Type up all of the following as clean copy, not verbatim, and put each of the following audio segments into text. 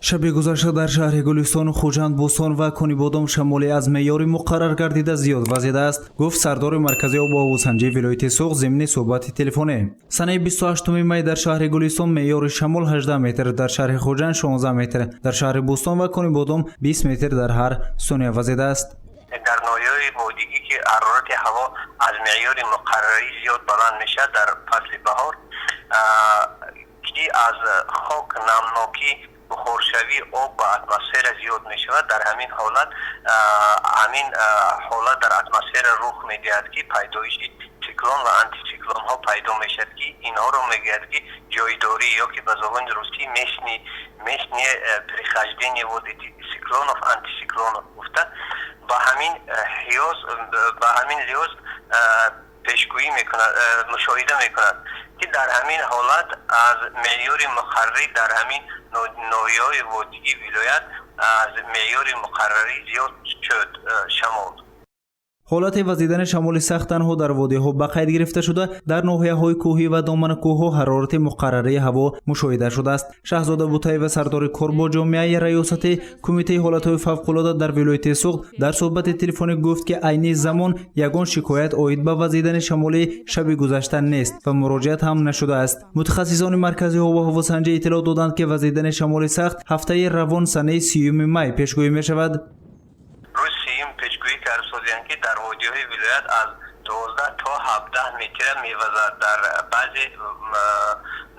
шаби гузашта дар шаҳри Гулистону Хуҷанд Бӯстон ва Конибодом шамолӣ аз меъёри муқаррар гардида зиёд вазида аст, гуфт сардори марказии обу ҳавосанҷии вилояти Суғ зимни суҳбати телефонӣ. Санаи 28 май дар шаҳри Гулистон меъёри шамол 18 метр, дар шаҳри Хуҷанд 16 метр, дар шаҳри Бӯстон ва Конибодом 20 метр дар ҳар сония вазида аст. در نوعی بودگی که حرارت هوا از معیار مقرری زیاد بلند میشه در فصل بهار که از خاک نمناکی بخورشوی آب به اتمسفر زیاد میشه و در همین حالت در اتمسفر رخ میدهد که پیدایش سیکلون و آنتی سیکلون ها پیدا میشد که اینها رو میگه که جایداری یا که به زبان روسی میشنی پریخجدین و سیکلون و آنتی سیکلون گفته با همین لحاظ پیشگویی میکند، مشاهده میکند که در همین حالت از معیار مقرری در همین نوعیهای وادی ولایت از معیار مقرری زیاد شد شمال. ҳолати вазидани шамоли сахт танҳо дар водиҳо ба қайд гирифта шуда, дар ноҳияҳои кӯҳӣ ва домани кӯҳҳо ҳарорати муқаррарии ҳаво мушоҳида шудааст. Шаҳзода Бутаева, сардори кор бо ҷомеаи раёсати кумитаи ҳолатҳои фавқулода дар вилояти Суғ, дар суҳбати телефонӣ гуфт ки айни замон ягон шикоят оид ба вазидани шамоли шаби гузашта нест ва муроҷиат ҳам нашудааст. Мутахассисони маркази обу ҳавосанҷӣ иттилоъ доданд ки вазидани шамоли сахт ҳафтаи равон санаи 30 май пешгӯӣ мешавад. پیشگویی کرده شدند که در وادی‌های ولایت از 12 تا 17 متر می‌وزد، در بعضی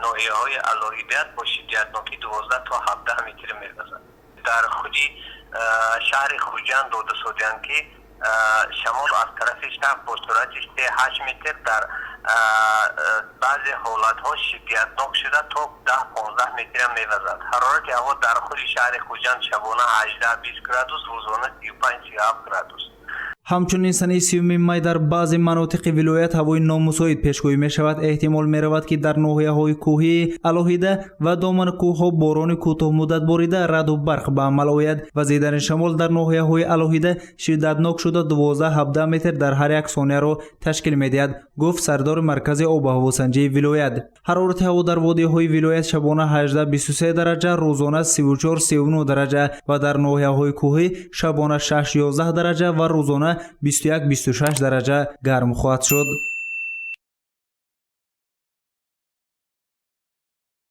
ناحیه‌های علایقه با شدتناکی 12 تا 17 متر می‌وزد. در خودی شهر خوجند داده شدند که شمال از طرف شهر با سرعت 8 متر در بعضی حالت‌ها شدتناک شده تا 10-15 متر می‌وزد. حرارت هوا در خود شهر خوجند شبانه 18-20 گرادوس، روزانه 35-37 گرادوس. ҳамчунин санаи 30 май дар баъзе манотиқи вилоят ҳавои номусоид пешгӯӣ мешавад. Эҳтимол меравад ки дар ноҳияҳои кӯҳии алоҳида ва домани кӯҳҳо борони кӯтоҳмуддат борида раъду барқ ба амал ояд. Вазидани шамол дар ноҳияҳои алоҳида шиддатнок шуда 12-17 метр дар ҳар як сонияро ташкил медиҳад, гуфт сардори маркази обу ҳавосанҷии вилоят. ҳарорати ҳаво дар водиҳои вилоят шабона 18-23 дараҷа, рӯзона 34-39 дараҷа ва дар ноҳияҳои кӯҳӣ шабона 6-11 дараҷа ва рӯзона 21-26 дараҷа гарм хоҳад шуд.